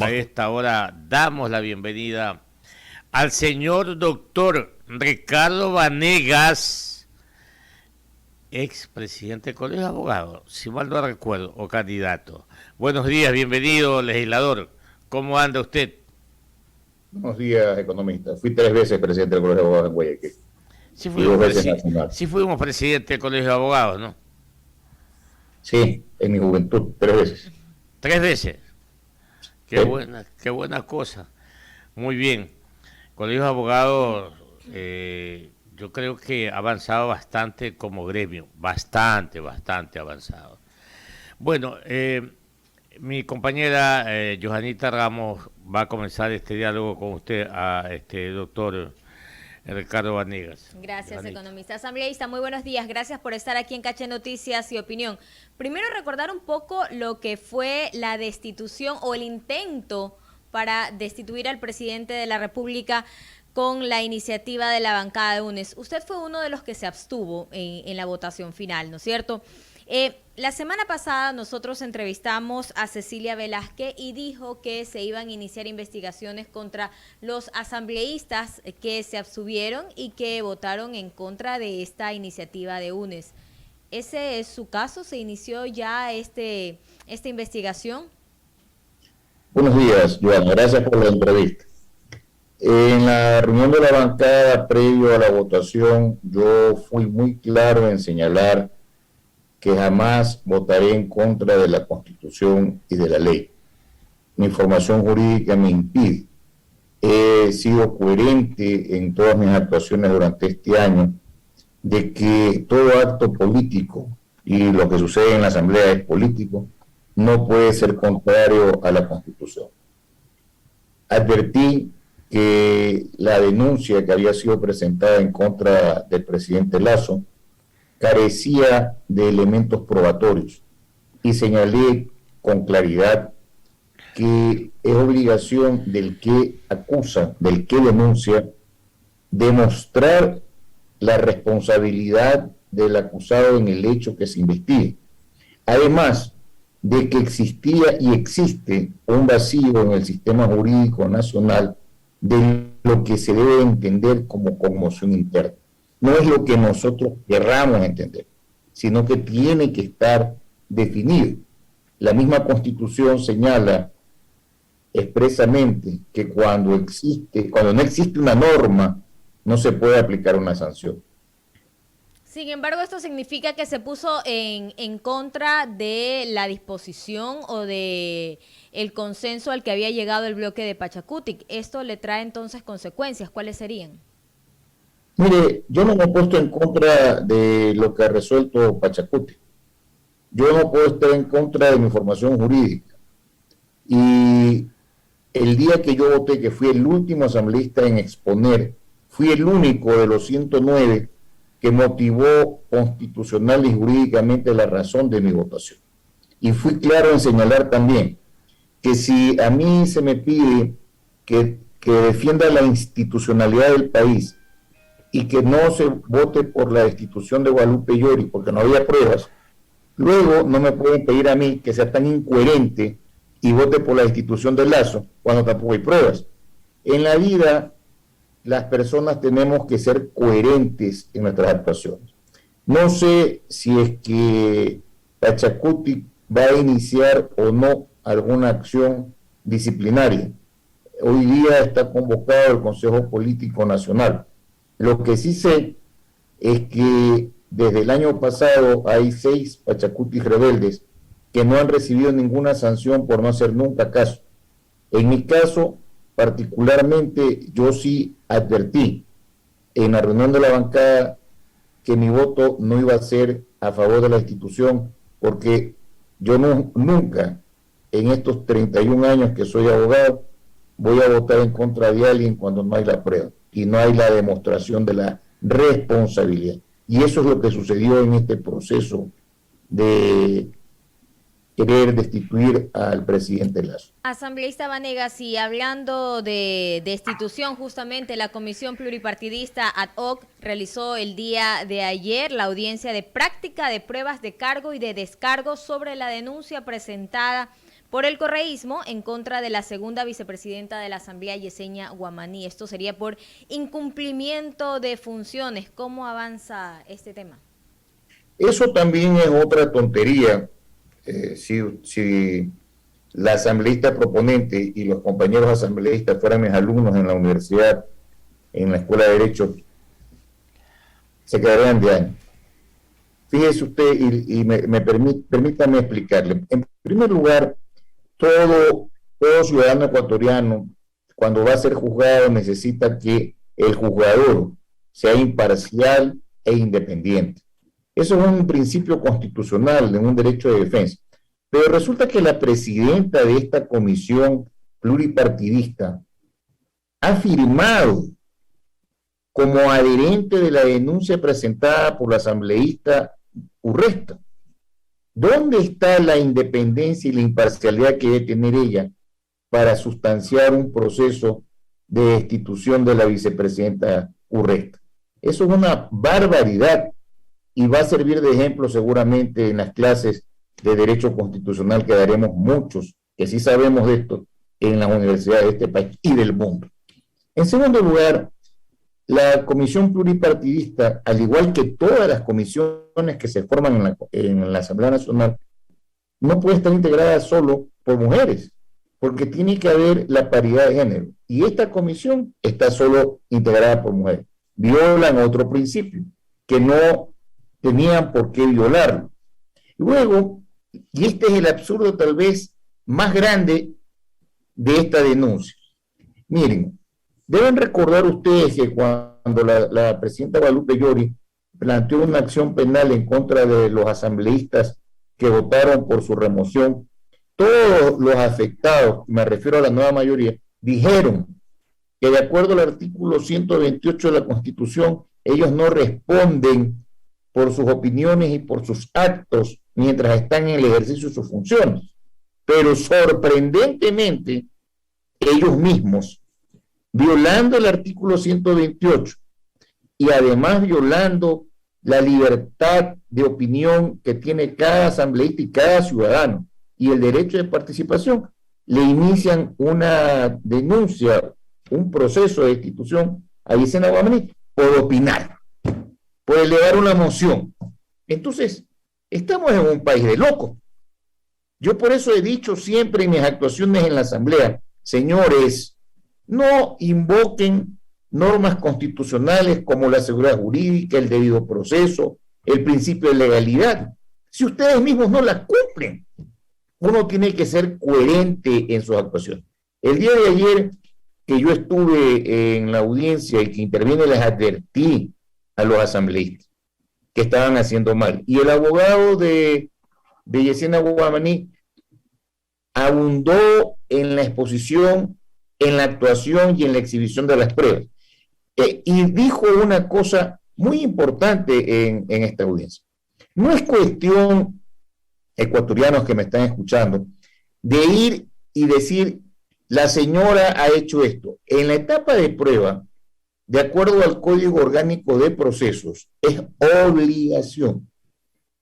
A esta hora damos la bienvenida al señor doctor Ricardo Vanegas, expresidente del Colegio de Abogados, si mal no recuerdo, o candidato. Buenos días, bienvenido, legislador. ¿Cómo anda usted? Buenos días, economista. Fui 3 veces presidente del Colegio de Abogados en Guayaquil y 2 veces nacional. Sí fuimos presidente del Colegio de Abogados, ¿no? Sí, en mi juventud, 3 veces. 3 veces. Sí. Qué buena cosa. Muy bien. Colegio de Abogados, yo creo que ha avanzado bastante como gremio. Bastante avanzado. Bueno, mi compañera Johanita Ramos va a comenzar este diálogo con usted, doctor Ricardo Vanegas. Gracias, Johanita. economista. Asambleísta, muy buenos días. Gracias por estar aquí en Caché Noticias y Opinión. Primero, recordar un poco lo que fue la destitución o el intento para destituir al presidente de la República con la iniciativa de la bancada de UNES. Usted fue uno de los que se abstuvo en la votación final, ¿no es cierto? La semana pasada nosotros entrevistamos a Cecilia Velázquez y dijo que se iban a iniciar investigaciones contra los asambleístas que se abstuvieron y que votaron en contra de esta iniciativa de UNES. ¿Ese es su caso? ¿Se inició ya esta investigación? Buenos días, Joana. Gracias por la entrevista. En la reunión de la bancada previo a la votación, yo fui muy claro en señalar que jamás votaré en contra de la Constitución y de la ley. Mi formación jurídica me impide. He sido coherente en todas mis actuaciones durante este año de que todo acto político, y lo que sucede en la Asamblea es político, no puede ser contrario a la Constitución. Advertí que la denuncia que había sido presentada en contra del presidente Lasso carecía de elementos probatorios y señalé con claridad que es obligación del que acusa, del que denuncia, demostrar la responsabilidad del acusado en el hecho que se investigue. Además de que existía y existe un vacío en el sistema jurídico nacional de lo que se debe entender como conmoción interna. No es lo que nosotros querramos entender, sino que tiene que estar definido. La misma Constitución señala expresamente que cuando no existe una norma, no se puede aplicar una sanción. Sin embargo, esto significa que se puso en contra de la disposición o de el consenso al que había llegado el bloque de Pachacutic. ¿Esto le trae entonces consecuencias? ¿Cuáles serían? Mire, yo no me he puesto en contra de lo que ha resuelto Pachacutic. Yo no puedo estar en contra de mi formación jurídica. Y el día que yo voté, que fui el último asambleísta en exponer, fui el único de los 109 que motivó constitucional y jurídicamente la razón de mi votación. Y fui claro en señalar también que si a mí se me pide que defienda la institucionalidad del país y que no se vote por la destitución de Guadalupe Llori porque no había pruebas, luego no me pueden pedir a mí que sea tan incoherente y vote por la destitución de Lasso cuando tampoco hay pruebas. En la vida, las personas tenemos que ser coherentes en nuestras actuaciones. No sé si es que Pachacutic va a iniciar o no alguna acción disciplinaria. Hoy día está convocado el Consejo Político Nacional. Lo que sí sé es que desde el año pasado hay 6 Pachacutic rebeldes que no han recibido ninguna sanción por no hacer nunca caso. En mi caso, particularmente, yo sí advertí en la reunión de la bancada que mi voto no iba a ser a favor de la institución, porque yo nunca, en estos 31 años que soy abogado, voy a votar en contra de alguien cuando no hay la prueba y no hay la demostración de la responsabilidad. Y eso es lo que sucedió en este proceso de querer destituir al presidente Lasso. Asambleísta Vanegas, y hablando de destitución, justamente la Comisión Pluripartidista ad hoc realizó el día de ayer la audiencia de práctica de pruebas de cargo y de descargo sobre la denuncia presentada por el correísmo en contra de la segunda vicepresidenta de la Asamblea, Yesenia Guamaní. Esto sería por incumplimiento de funciones. ¿Cómo avanza este tema? Eso también es otra tontería. Si la asambleísta proponente y los compañeros asambleístas fueran mis alumnos en la universidad, en la Escuela de Derecho, se quedarían de años. Fíjese usted y permítame explicarle. En primer lugar, todo ciudadano ecuatoriano, cuando va a ser juzgado, necesita que el juzgador sea imparcial e independiente. Eso es un principio constitucional, de un derecho de defensa. Pero resulta que la presidenta de esta comisión pluripartidista ha firmado como adherente de la denuncia presentada por la asambleísta Urresta. ¿Dónde está la independencia y la imparcialidad que debe tener ella para sustanciar un proceso de destitución de la vicepresidenta Urresta? Eso es una barbaridad y va a servir de ejemplo seguramente en las clases de Derecho Constitucional que daremos muchos, que sí sabemos de esto, en las universidades de este país y del mundo. En segundo lugar, la Comisión Pluripartidista, al igual que todas las comisiones que se forman en la Asamblea Nacional, no puede estar integrada solo por mujeres, porque tiene que haber la paridad de género. Y esta comisión está solo integrada por mujeres. Violan otro principio, que no tenían por qué violarlo. Luego, y este es el absurdo tal vez más grande de esta denuncia. Miren, deben recordar ustedes que cuando la presidenta Guadalupe Llori planteó una acción penal en contra de los asambleístas que votaron por su remoción, todos los afectados, me refiero a la nueva mayoría, dijeron que de acuerdo al artículo 128 de la Constitución, ellos no responden por sus opiniones y por sus actos mientras están en el ejercicio de sus funciones. Pero sorprendentemente, ellos mismos, violando el artículo 128 y además violando la libertad de opinión que tiene cada asambleísta y cada ciudadano y el derecho de participación, le inician una denuncia, un proceso de destitución a Yesenia Guamaní por opinar, por elevar una moción. Entonces, estamos en un país de locos. Yo por eso he dicho siempre en mis actuaciones en la Asamblea, señores, no invoquen normas constitucionales como la seguridad jurídica, el debido proceso, el principio de legalidad, si ustedes mismos no las cumplen. Uno tiene que ser coherente en sus actuaciones. El día de ayer que yo estuve en la audiencia y que intervine, les advertí a los asambleístas que estaban haciendo mal. Y el abogado de Yesenia Guamaní abundó en la exposición, en la actuación y en la exhibición de las pruebas. Y dijo una cosa muy importante en esta audiencia. No es cuestión, ecuatorianos que me están escuchando, de ir y decir, la señora ha hecho esto. En la etapa de prueba, de acuerdo al Código Orgánico de Procesos, es obligación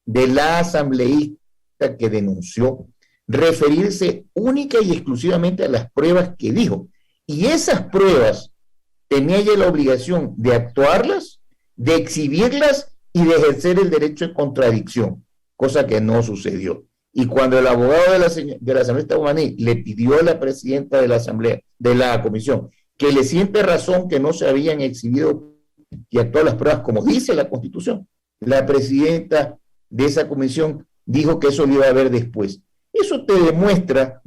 de la asambleísta que denunció referirse única y exclusivamente a las pruebas que dijo. Y esas pruebas tenía ella la obligación de actuarlas, de exhibirlas y de ejercer el derecho de contradicción, cosa que no sucedió. Y cuando el abogado de la asambleísta Guamaní le pidió a la presidenta de la asamblea, de la comisión, que le siente razón que no se habían exhibido y actuado las pruebas como dice la Constitución, la presidenta de esa comisión dijo que eso lo iba a ver después. Eso te demuestra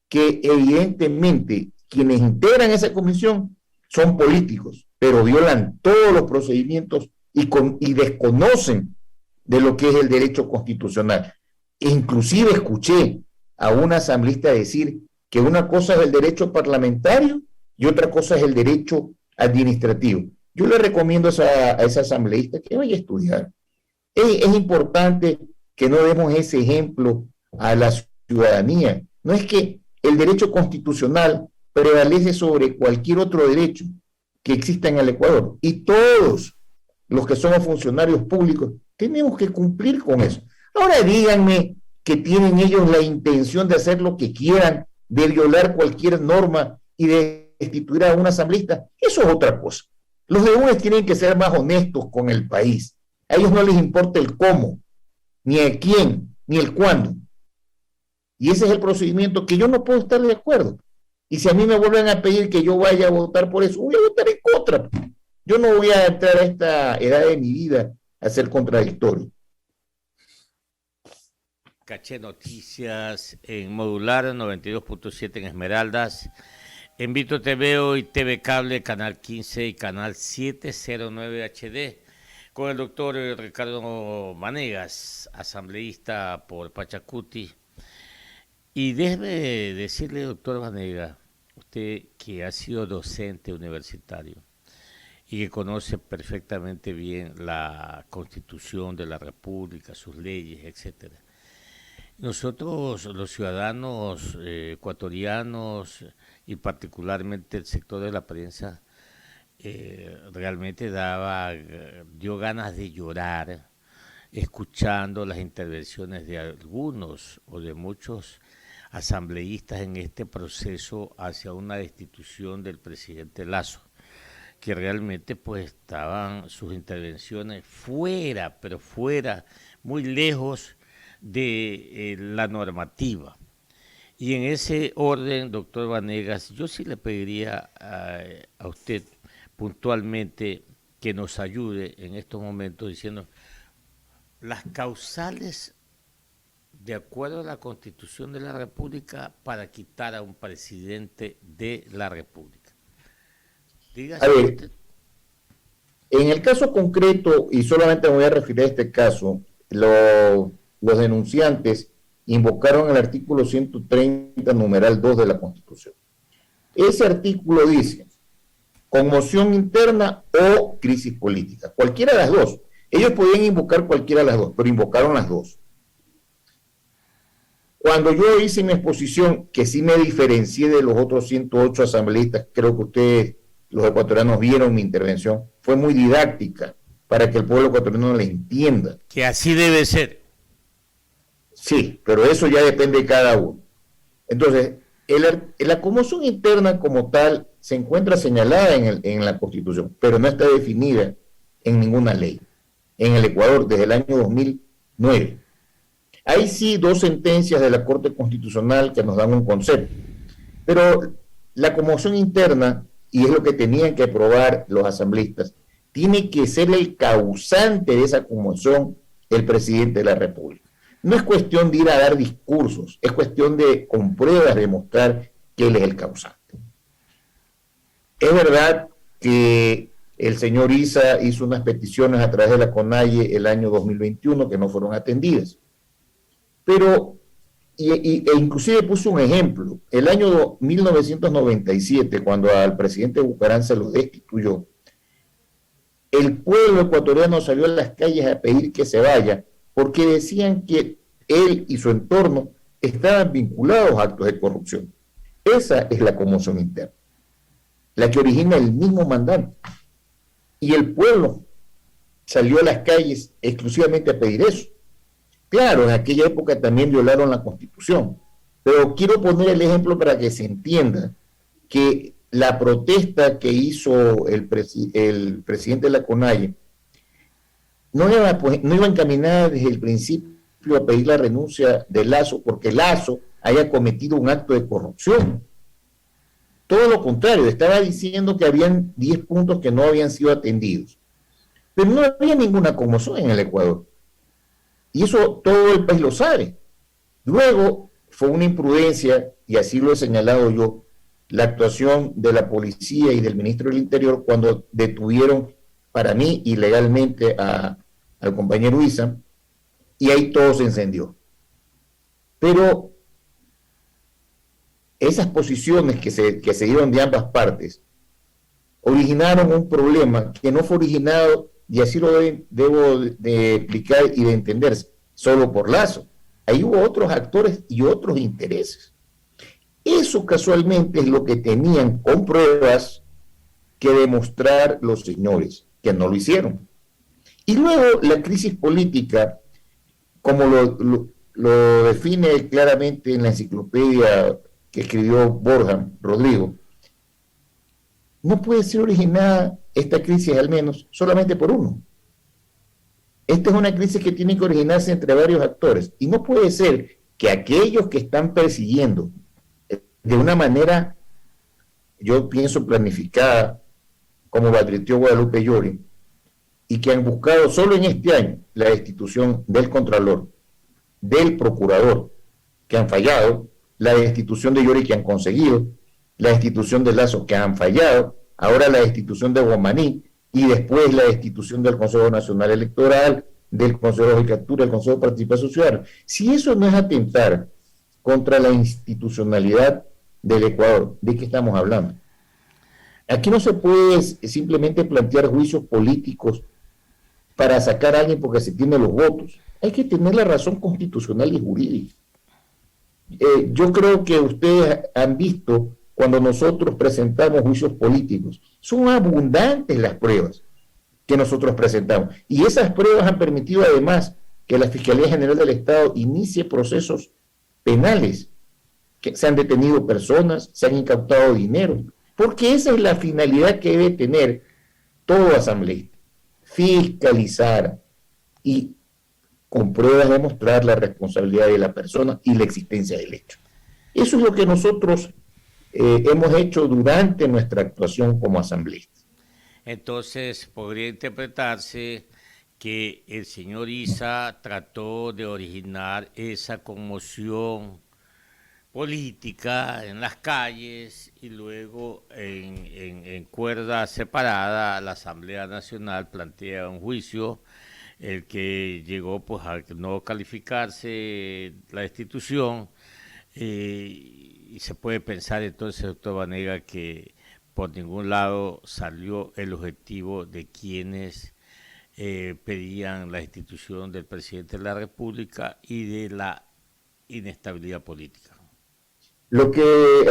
que evidentemente quienes integran esa comisión son políticos, pero violan todos los procedimientos y desconocen de lo que es el derecho constitucional. E inclusive escuché a una asambleísta decir que una cosa es el derecho parlamentario y otra cosa es el derecho administrativo. Yo le recomiendo a esa asambleísta que vaya a estudiar. Es importante que no demos ese ejemplo a la ciudadanía. No es que el derecho constitucional prevalece sobre cualquier otro derecho que exista en el Ecuador. Y todos los que somos funcionarios públicos tenemos que cumplir con eso. Ahora díganme que tienen ellos la intención de hacer lo que quieran, de violar cualquier norma y de destituir a un asambleísta, eso es otra cosa. Los de UNES tienen que ser más honestos con el país. A ellos no les importa el cómo, ni el quién, ni el cuándo. Y ese es el procedimiento que yo no puedo estar de acuerdo. Y si a mí me vuelven a pedir que yo vaya a votar por eso, voy a votar en contra. Yo no voy a entrar a esta edad de mi vida a ser contradictorio. Caché Noticias en Modular 92.7 en Esmeraldas, en Vito TV y TV Cable, Canal 15 y Canal 709 HD, con el doctor Ricardo Vanegas, asambleísta por Pachacuti. Y déjeme decirle, doctor Vanegas, usted que ha sido docente universitario y que conoce perfectamente bien la Constitución de la República, sus leyes, etcétera. Nosotros, los ciudadanos ecuatorianos y particularmente el sector de la prensa, realmente dio ganas de llorar escuchando las intervenciones de algunos o de muchos asambleístas en este proceso hacia una destitución del presidente Lasso, que realmente pues estaban sus intervenciones fuera, pero fuera, muy lejos de la normativa. Y en ese orden, doctor Vanegas, yo sí le pediría a usted puntualmente que nos ayude en estos momentos diciendo las causales de acuerdo a la Constitución de la República para quitar a un presidente de la República. Dígase usted. En el caso concreto, y solamente me voy a referir a este caso, los denunciantes invocaron el artículo 130, numeral 2 de la Constitución. Ese artículo dice, conmoción interna o crisis política, cualquiera de las dos. Ellos podían invocar cualquiera de las dos, pero invocaron las dos. Cuando yo hice mi exposición, que sí me diferencié de los otros 108 asambleístas, creo que ustedes, los ecuatorianos, vieron mi intervención, fue muy didáctica para que el pueblo ecuatoriano la entienda. Que así debe ser. Sí, pero eso ya depende de cada uno. Entonces, la conmoción interna como tal se encuentra señalada en la Constitución, pero no está definida en ninguna ley. En el Ecuador, desde el año 2009. Hay sí 2 sentencias de la Corte Constitucional que nos dan un concepto, pero la conmoción interna, y es lo que tenían que aprobar los asambleístas, tiene que ser el causante de esa conmoción el presidente de la República. No es cuestión de ir a dar discursos, es cuestión de, con pruebas, demostrar que él es el causante. Es verdad que el señor Issa hizo unas peticiones a través de la CONAIE el año 2021 que no fueron atendidas. Pero, e inclusive puso un ejemplo, el año 1997, cuando al presidente Bucaram se lo destituyó, el pueblo ecuatoriano salió a las calles a pedir que se vaya, porque decían que él y su entorno estaban vinculados a actos de corrupción. Esa es la conmoción interna, la que origina el mismo mandante. Y el pueblo salió a las calles exclusivamente a pedir eso. Claro, en aquella época también violaron la Constitución, pero quiero poner el ejemplo para que se entienda que la protesta que hizo el presidente de la CONAIE no iba encaminada desde el principio a pedir la renuncia de Lasso porque Lasso haya cometido un acto de corrupción. Todo lo contrario, estaba diciendo que habían 10 puntos que no habían sido atendidos. Pero no había ninguna conmoción en el Ecuador. Y eso todo el país lo sabe. Luego fue una imprudencia, y así lo he señalado yo, la actuación de la policía y del ministro del Interior cuando detuvieron, para mí, ilegalmente al compañero Issa, y ahí todo se encendió. Pero esas posiciones que se dieron de ambas partes originaron un problema que no fue originado, y así lo debo de explicar y de entenderse, solo por Lasso. Ahí hubo otros actores y otros intereses. Eso casualmente es lo que tenían con pruebas que demostrar los señores, que no lo hicieron. Y luego la crisis política, como lo define claramente en la enciclopedia que escribió Borja Rodrigo. No puede ser originada esta crisis, al menos, solamente por uno. Esta es una crisis que tiene que originarse entre varios actores. Y no puede ser que aquellos que están persiguiendo de una manera, yo pienso, planificada, como lo advirtió Guadalupe Llori, y que han buscado solo en este año la destitución del Contralor, del Procurador, que han fallado, la destitución de Llori, que han conseguido, la destitución de Lazo, que han fallado, ahora la destitución de Guamaní, y después la destitución del Consejo Nacional Electoral, del Consejo de Judicatura, del Consejo de Participación Ciudadana. Si eso no es atentar contra la institucionalidad del Ecuador, ¿de qué estamos hablando? Aquí no se puede simplemente plantear juicios políticos para sacar a alguien porque se tiene los votos. Hay que tener la razón constitucional y jurídica. Yo creo que ustedes han visto cuando nosotros presentamos juicios políticos, son abundantes las pruebas que nosotros presentamos. Y esas pruebas han permitido además que la Fiscalía General del Estado inicie procesos penales, que se han detenido personas, se han incautado dinero, porque esa es la finalidad que debe tener todo asambleísta, fiscalizar y con pruebas demostrar la responsabilidad de la persona y la existencia del hecho. Eso es lo que nosotros hemos hecho durante nuestra actuación como asambleístas. Entonces, podría interpretarse que el señor Issa trató de originar esa conmoción política en las calles y luego en cuerda separada la Asamblea Nacional plantea un juicio, el que llegó pues a no calificarse la destitución, y se puede pensar entonces, doctor Vanega, que por ningún lado salió el objetivo de quienes pedían la destitución del presidente de la República y de la inestabilidad política. Lo que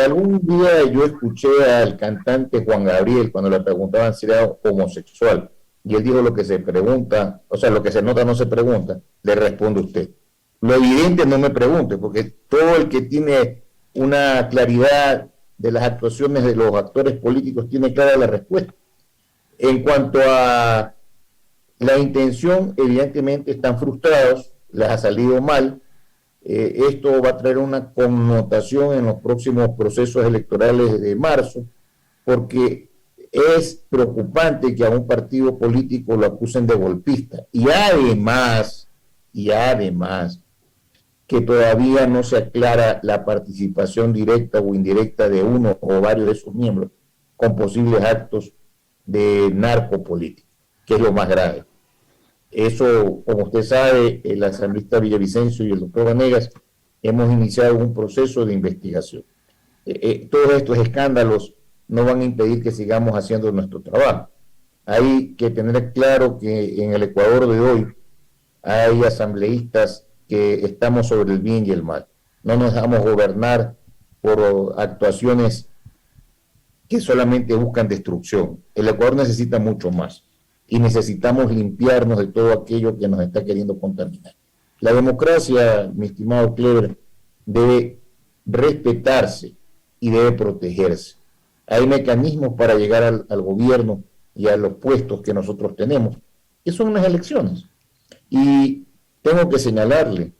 algún día yo escuché al cantante Juan Gabriel cuando le preguntaban si era homosexual, y él dijo: lo que se pregunta, o sea, lo que se nota no se pregunta, le responde usted. Lo evidente no me pregunte, porque todo el que tiene una claridad de las actuaciones de los actores políticos tiene clara la respuesta. En cuanto a la intención, evidentemente están frustrados, les ha salido mal. Esto va a traer una connotación en los próximos procesos electorales de marzo, porque es preocupante que a un partido político lo acusen de golpista. Y además, que todavía no se aclara la participación directa o indirecta de uno o varios de sus miembros con posibles actos de narcopolítica, que es lo más grave. Eso, como usted sabe, el asambleísta Villavicencio y el doctor Vanegas hemos iniciado un proceso de investigación. Todos estos escándalos no van a impedir que sigamos haciendo nuestro trabajo. Hay que tener claro que en el Ecuador de hoy hay asambleístas que estamos sobre el bien y el mal. No nos dejamos gobernar por actuaciones que solamente buscan destrucción. El Ecuador necesita mucho más y necesitamos limpiarnos de todo aquello que nos está queriendo contaminar. La democracia, mi estimado Clever, debe respetarse y debe protegerse. Hay mecanismos para llegar al gobierno y a los puestos que nosotros tenemos, que son las elecciones. Y tengo que señalarle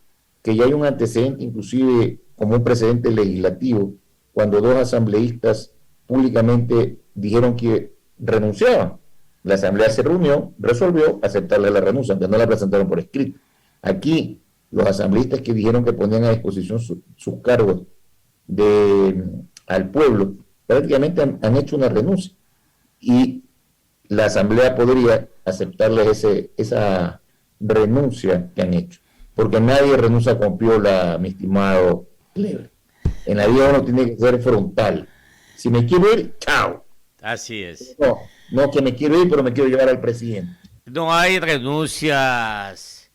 que ya hay un antecedente, inclusive como un precedente legislativo, cuando dos asambleístas públicamente dijeron que renunciaban. La asamblea se reunió, resolvió aceptarle la renuncia, aunque no la presentaron por escrito. Aquí, los asambleístas que dijeron que ponían a disposición sus cargos al pueblo, prácticamente han hecho una renuncia. Y la asamblea podría aceptarles esa renuncia que han hecho. Porque nadie renuncia con piola, mi estimado Cleber. En la vida uno tiene que ser frontal. Si me quiero ir, chao. Así es. No que me quiero ir, pero me quiero llevar al presidente. No hay renuncias,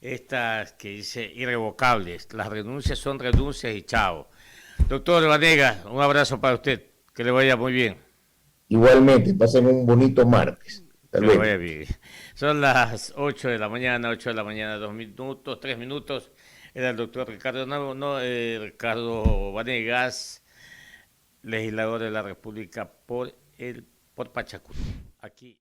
estas que dice irrevocables. Las renuncias son renuncias y chao. Doctor Vanega, un abrazo para usted. Que le vaya muy bien. Igualmente, pasen un bonito martes. Que le vaya bien. Son las 8 de la mañana, 2 minutos, 3 minutos. Era el doctor Ricardo, Ricardo Vanegas, legislador de la República por Pachacuti. Aquí.